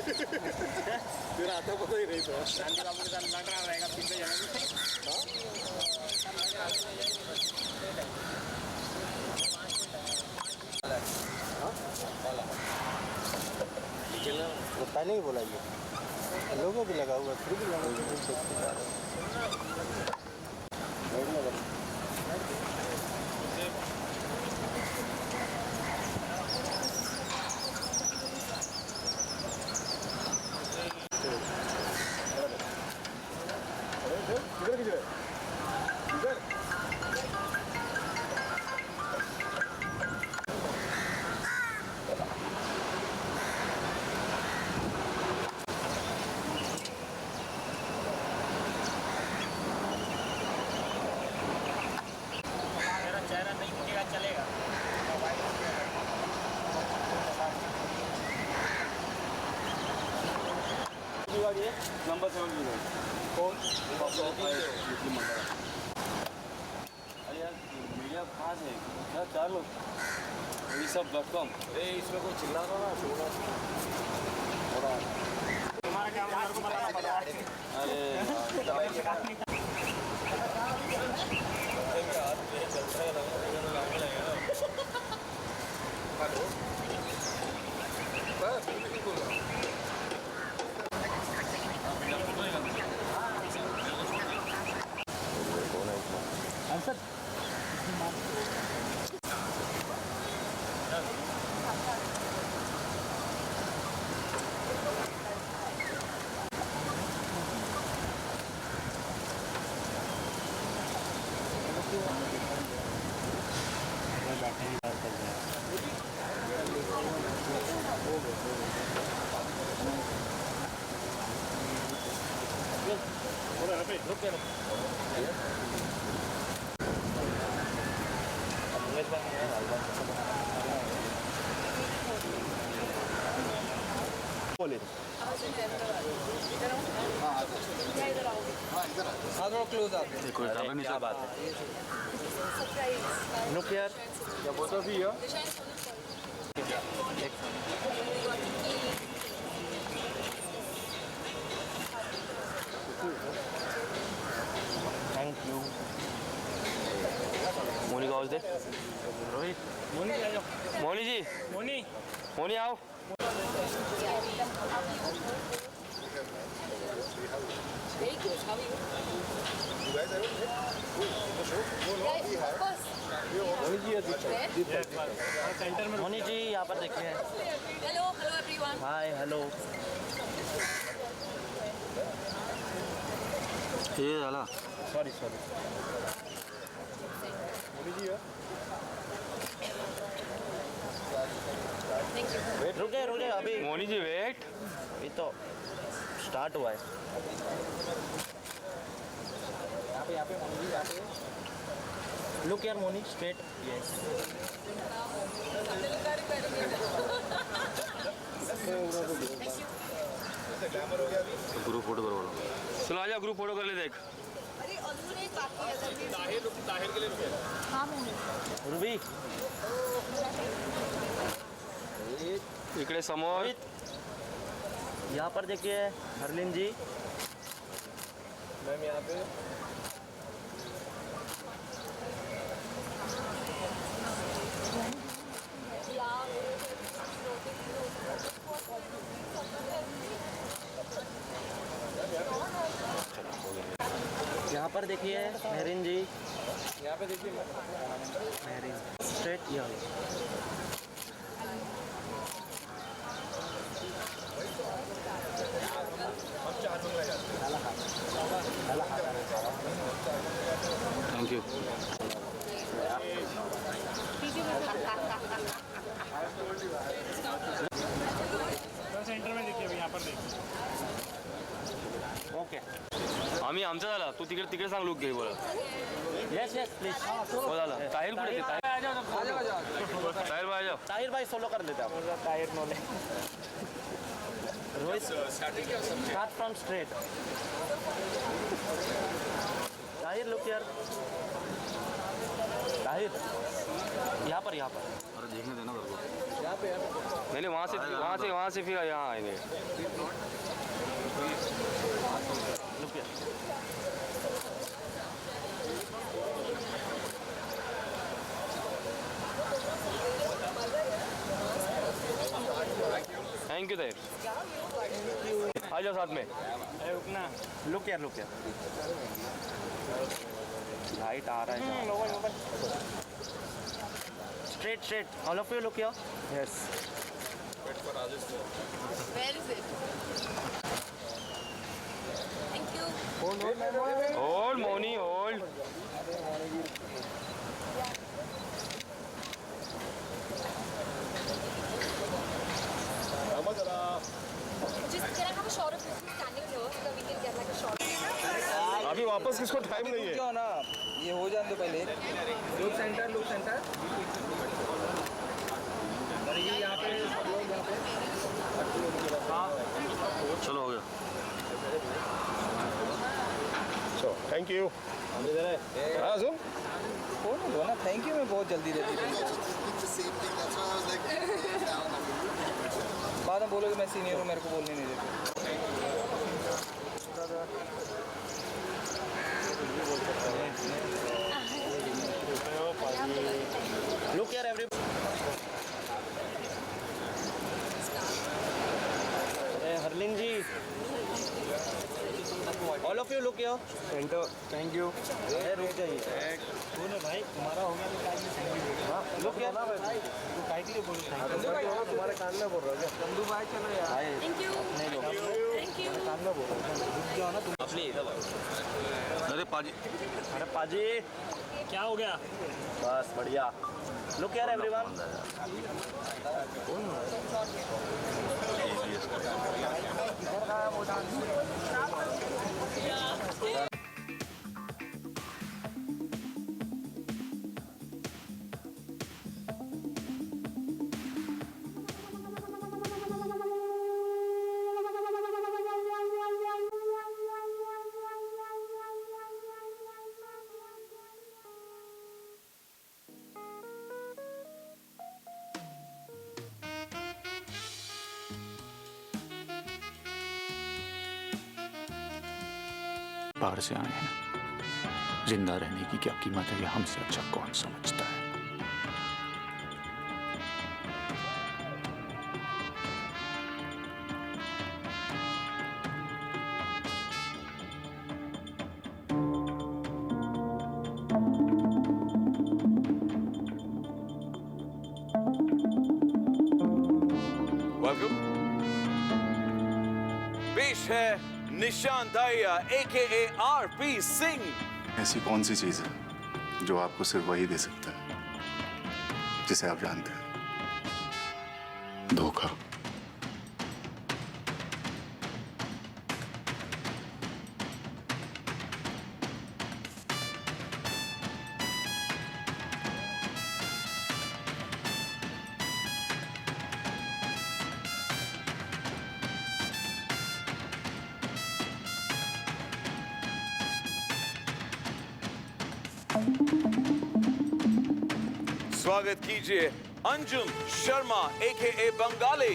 फिर आता पता ही नहीं था। गांधी बाबू के साथ लड़ रहा रहेगा 3 जनों वो पहले ही बोला ये लोगों भी लगा हुआ फिर भी लगा किधर किधर किधर मेरा चेहरा नहीं दिखेगा चलेगा। नंबर 7 कौन अरे यार मीडिया कहाँ से क्या 4 लोग ऋषभ.com। अरे इसमें कोई चिल्ला रहा ना थोड़ा तुम्हारा क्या मेरे को बताना पड़ा। अरे हेलो बस बिल्कुल बोल रहा हूँ। आंसर बैठे हैं बात कर रहे हैं बोले क्लोज आते देखो क्या बात है। लुक यार क्या बोलता भी है थैंक यू मोनी का आवाज दे। रोहित मोनी जी मोनी आओ। Very good. How are you? You guys are okay? The show? No, we Of have. course. Only जी है सेंटर में मोनी जी यहाँ पर देखिए। Hello, hello everyone. Hi hello ये डाला सॉरी मोनी जी है Thank you. रुके अभी मोनी जी वेट। अभी तो स्टार्ट हुआ है। यहाँ पे मोनी जी यहाँ पे लुक यार मोनी स्ट्रेट यस ग्लैमर हो गया अभी। ग्रुप फोटो करो बोलो। चलो आ जाओ ग्रुप फोटो कर ले देख। अरे अजून एक बाकी है ताहिर के लिए रुके हाँ मोनी रुबी इकडे समोर यहाँ पर देखिए हरलीन जी मैम यहाँ पे यहाँ पर देखिए मेहरीन जी यहाँ पे देखिए मेहरीन स्ट्रेट यहाँ थैंक यू। सेंटर में देखिए अभी यहाँ पर देखिए। ओके आम्ही आमचं झाला तू तिकडे तिकडे सांग लुक घे बोला। यस यस प्लीज हो झाला ताहिर कुठे ताहिर भाई आ जाओ। ताहिर भाई सोलो कर देते आप ताहिर नोले Rohit start from straight Tahir look यार ताहिर यहाँ पर अरे देखने देना तेरे को। नहीं वहाँ से फिर यहाँ आएंगे। थैंक यू देव, आ जाओ साथ में। अरे रुकना। लुक यार लाइट आ रहा है। Straight all of you look यार। Yes Where is it? Thank you. Hold Moni hold. Just can I have a shot of you standing here so that we can get like a shot? अभी वापस किसको time नहीं है। क्यों ना ये हो जाने दो पहले। लुक सेंटर यहाँ पे चलो हो गया। Thank you. हाँ सुन फोन लो ना। थैंक यू मैं बहुत जल्दी देती थी। बाद में बोलोगे मैं सीनियर हूँ, मेरे को बोलने नहीं देते। लुक यार every Harleen ji, all of you look यार सेंटर। Thank you. रुक जाइए भाई, तुम्हारा हो गया तो लुक यार भाई तुम्हारे कान में बोल रहा है। चंदू भाई चलो यार। Thank you. नहीं लो Thank you. कान में बोल रहा है। रुक जाओ ना तुम। अरे पाजी, अरे पाजी क्या हो गया? बस बढ़िया। लुक यार एवरीवन। बाहर से आए हैं, जिंदा रहने की क्या कीमत है ये हमसे अच्छा कौन समझता है। वेलकम। पेश है निशान दाहिया AKA RP सिंह। ऐसी कौन सी चीज है जो आपको सिर्फ वही दे सकता है जिसे आप जानते हैं? धोखा। स्वागत कीजिए Anjum Sharma AKA Bengali.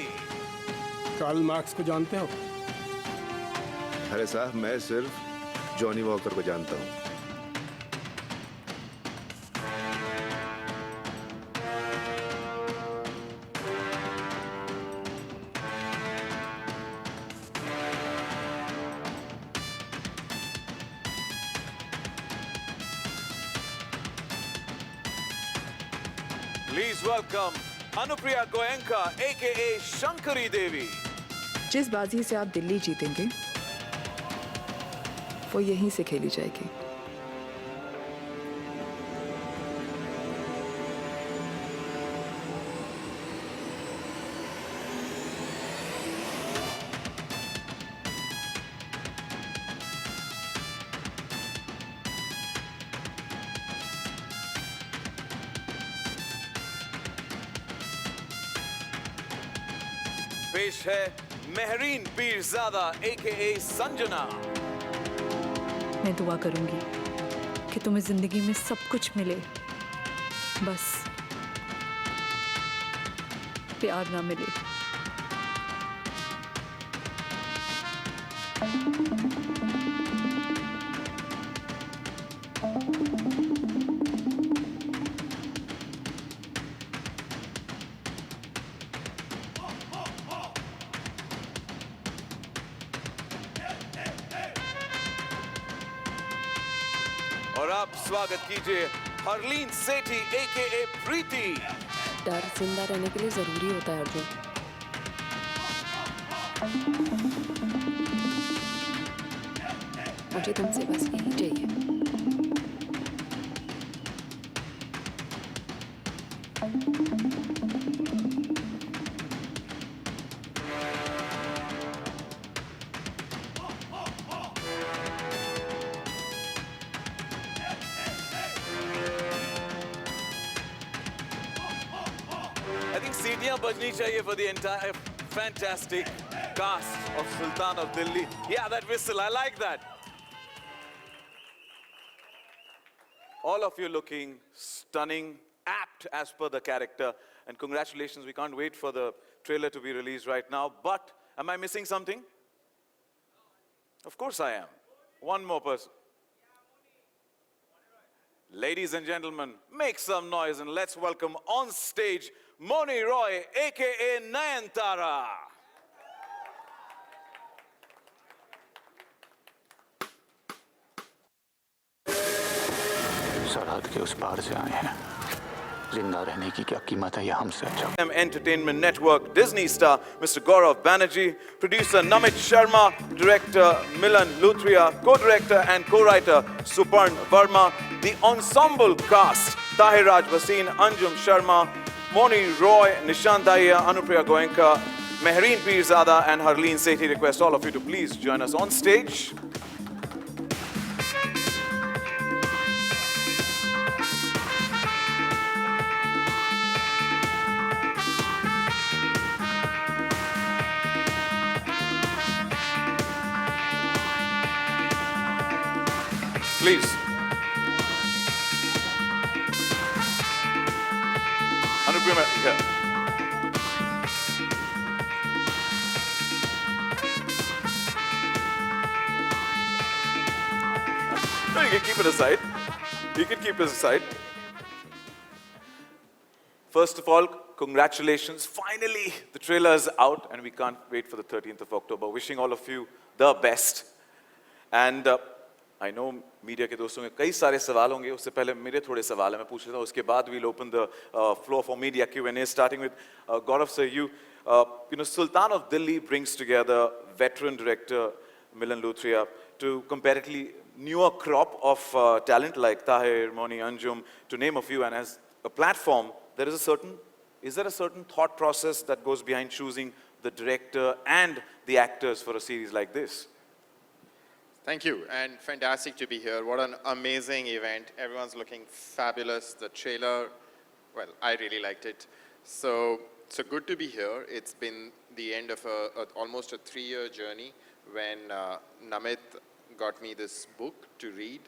Karl Marx को जानते हो? अरे साहब, मैं सिर्फ जॉनी वॉकर को जानता हूँ। Please welcome Anupriya Goenka AKA Shankari Devi. जिस बाजी से आप दिल्ली जीतेंगे वो यहीं से खेली जाएगी। पेश है महरीन पीरजादा AKA संजना। मैं दुआ करूंगी कि तुम्हें जिंदगी में सब कुछ मिले, बस प्यार ना मिले। और आप स्वागत कीजिए हरलीन सेठी AKA प्रीति। डर जिंदा रहने के लिए जरूरी होता है अर्जुन। मुझे तुमसे बस यही चाहिए। I think सीटियां बजनी चाहिए for the entire fantastic cast of Sultan of Delhi. Yeah, that whistle, I like that. All of you looking stunning, apt as per the character. And congratulations, we can't wait for the trailer to be released right now. But am I missing something? Of course I am. One more person. Ladies and gentlemen, make some noise and let's welcome on stage Moni Roy, AKA Nayantara. सरहद के उस पार से आए हैं। जिंदा रहने की क्या कीमत है, ये हमसे अच्छा। Entertainment Network Disney star Mr. Gaurav Banerjee, producer Namit Sharma, director Milan Luthria, co-director and co-writer Suparn Verma, the ensemble cast Tahir Raj Bhasin, Anjum Sharma, Moni Roy, Nishant Dahiya, Anupriya Goenka, Mehreen Pirzada and Harleen Sethi. Request all of you to please join us on stage. Please. Anupriya, here. No, you can keep it aside. You can keep it aside. First of all, congratulations. Finally, the trailer is out and we can't wait for the 13th of October. Wishing all of you the best. And I know media के दोस्तों के कई सारे सवाल होंगे, उससे पहले मेरे थोड़े सवाल हैं मैं पूछ लेता हूँ, उसके बाद we'll open the floor for media Q&A, starting with Gaurav sir. You know, Sultan of Delhi brings together veteran director Milan Luthria to comparatively newer crop of talent like Tahir, Moni, Anjum, to name a few, and as a platform, is there a certain thought process that goes behind choosing the director and the actors for a series like this? Thank you, and fantastic to be here. What an amazing event. Everyone's looking fabulous. The trailer, well, I really liked it. So good to be here. It's been the end of almost a 3-year journey when Namit got me this book to read,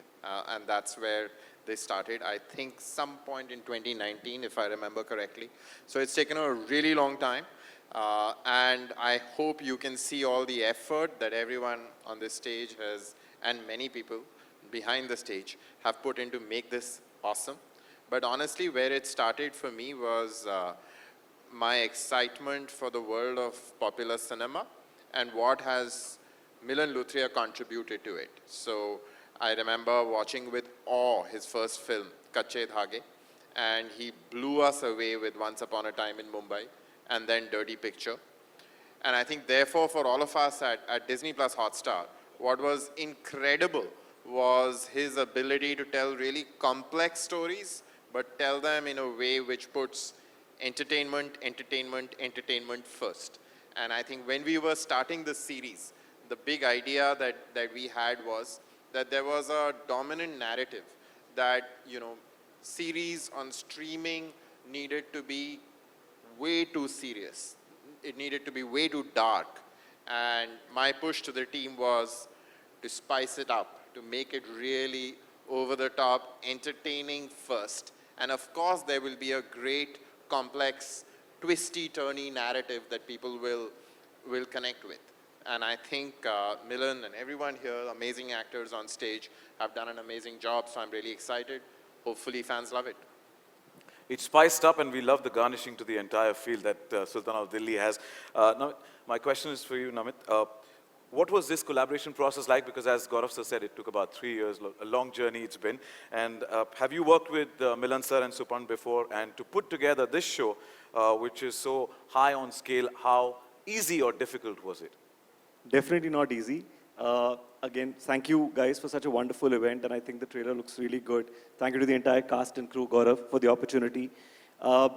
and that's where they started. I think some point in 2019, if I remember correctly. So it's taken a really long time. And I hope you can see all the effort that everyone on this stage has, and many people behind the stage have put in to make this awesome. But honestly, where it started for me was my excitement for the world of popular cinema and what has Milan Luthria contributed to it. So I remember watching with awe his first film, Kache Dhage, and he blew us away with Once Upon a Time in Mumbai, and then Dirty Picture. And I think therefore for all of us at Disney Plus Hotstar, what was incredible was his ability to tell really complex stories, but tell them in a way which puts entertainment first. And I think when we were starting this series, the big idea that we had was that there was a dominant narrative that, you know, series on streaming needed to be way too serious. It needed to be way too dark. And my push to the team was to spice it up, to make it really over the top, entertaining first. And of course, there will be a great, complex twisty, turny narrative that people will connect with. And I think Milan and everyone here, amazing actors on stage, have done an amazing job, so I'm really excited. Hopefully fans love it. It's spiced up, and we love the garnishing to the entire field that Sultan of Delhi has. Now, my question is for you, Namit. What was this collaboration process like? Because as Gaurav sir said, it took about 3 years, a long journey it's been. And have you worked with Milan sir and Supan before? And to put together this show, which is so high on scale, how easy or difficult was it? Definitely not easy. Again, thank you guys for such a wonderful event, and I think the trailer looks really good. Thank you to the entire cast and crew, Gaurav, for the opportunity. I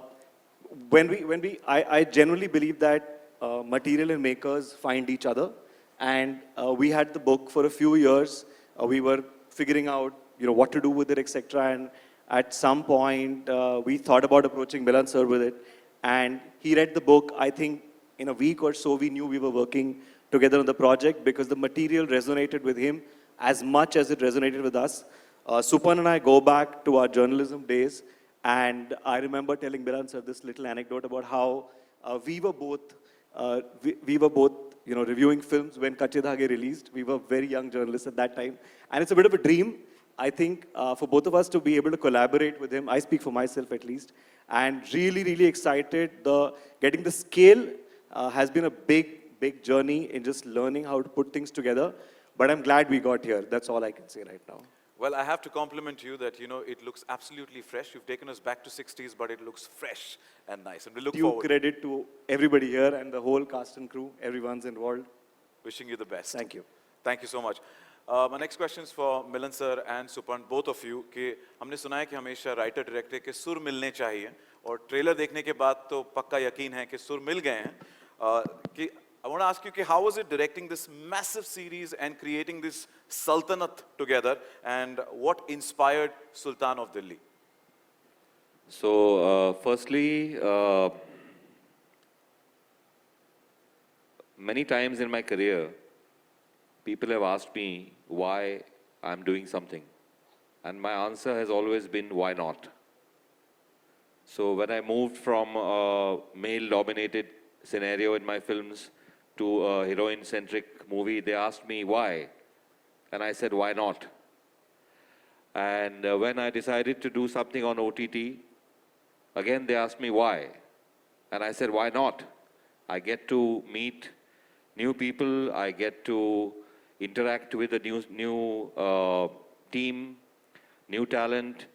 genuinely believe that material and makers find each other, and we had the book for a few years. We were figuring out, what to do with it, etc. And at some point, we thought about approaching Milan sir with it, and he read the book. I think in a week or so, we knew we were working together on the project because the material resonated with him as much as it resonated with us. Supan and I go back to our journalism days, and I remember telling Milan sir this little anecdote about how we were both, reviewing films when Kache Dhage released. We were very young journalists at that time, and it's a bit of a dream, I think, for both of us to be able to collaborate with him. I speak for myself at least, and really, really excited. Getting the scale has been a big journey in just learning how to put things together. But I'm glad we got here. That's all I can say right now. Well, I have to compliment you that, it looks absolutely fresh. You've taken us back to 60s, but it looks fresh and nice. And we look forward. Due credit to everybody here and the whole cast and crew. Everyone's involved. Wishing you the best. Thank you. Thank you so much. My next question is for Milan sir and Supan, both of you. कि हमने सुना है कि हमेशा writer director के सुर मिलने चाहिए, और ट्रेलर देखने के बाद तो पक्का यकीन है कि सुर मिल गए हैं. I want to ask you, how was it directing this massive series and creating this Sultanate together, and what inspired Sultan of Delhi? So, firstly, many times in my career, people have asked me why I'm doing something. And my answer has always been, why not? So when I moved from a male-dominated scenario in my films to a heroine-centric movie, they asked me why. And I said, why not? And when I decided to do something on OTT, again they asked me why. And I said, why not? I get to meet new people, I get to interact with a new team, new talent.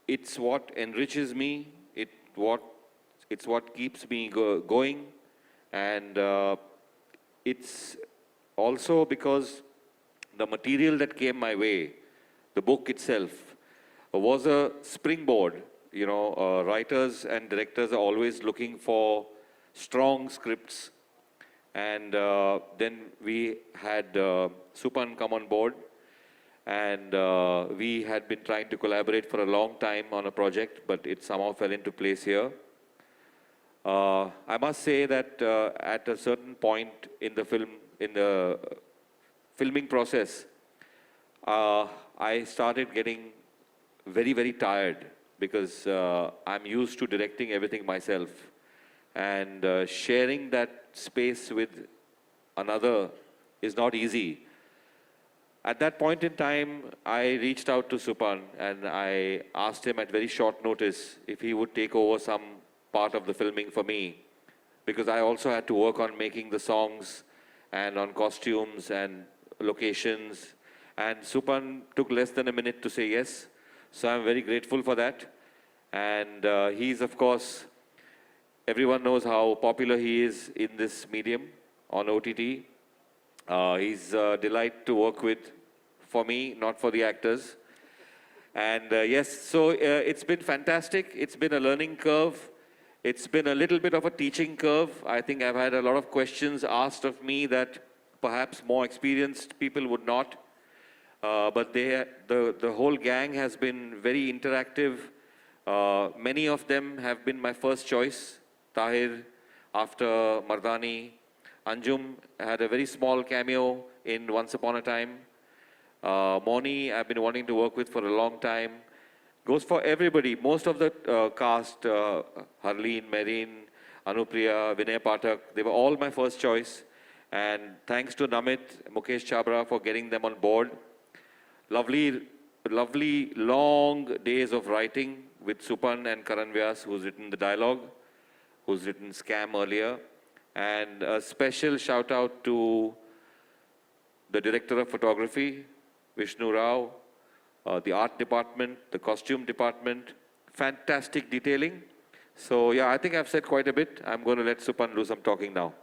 It's what enriches me, it's what keeps me going. And it's also because the material that came my way, the book itself, was a springboard. Writers and directors are always looking for strong scripts. And then we had Supan come on board, and we had been trying to collaborate for a long time on a project, but it somehow fell into place here. I must say that at a certain point in the filming process, I started getting very, very tired because I'm used to directing everything myself, and sharing that space with another is not easy. At that point in time, I reached out to Supan and I asked him at very short notice if he would take over some part of the filming for me, because I also had to work on making the songs and on costumes and locations. And Supan took less than a minute to say yes. So I'm very grateful for that. And he's, of course, everyone knows how popular he is in this medium on OTT. He's a delight to work with for me, not for the actors. And yes, so it's been fantastic. It's been a learning curve. It's been a little bit of a teaching curve. I think I've had a lot of questions asked of me that perhaps more experienced people would not. But the whole gang has been very interactive. Many of them have been my first choice. Tahir, after Mardani. Anjum had a very small cameo in Once Upon a Time. Moni, I've been wanting to work with for a long time. Goes for everybody. Most of the cast, Harleen, Marine, Anupriya, Vinay Pathak, they were all my first choice. And thanks to Namit, Mukesh Chabra for getting them on board. Lovely, lovely long days of writing with Supan and Karan Vyas, who's written the dialogue, who's written Scam earlier. And a special shout out to the director of photography, Vishnu Rao, the art department, the costume department, fantastic detailing. So yeah, I think I've said quite a bit. I'm going to let Supan do some talking now.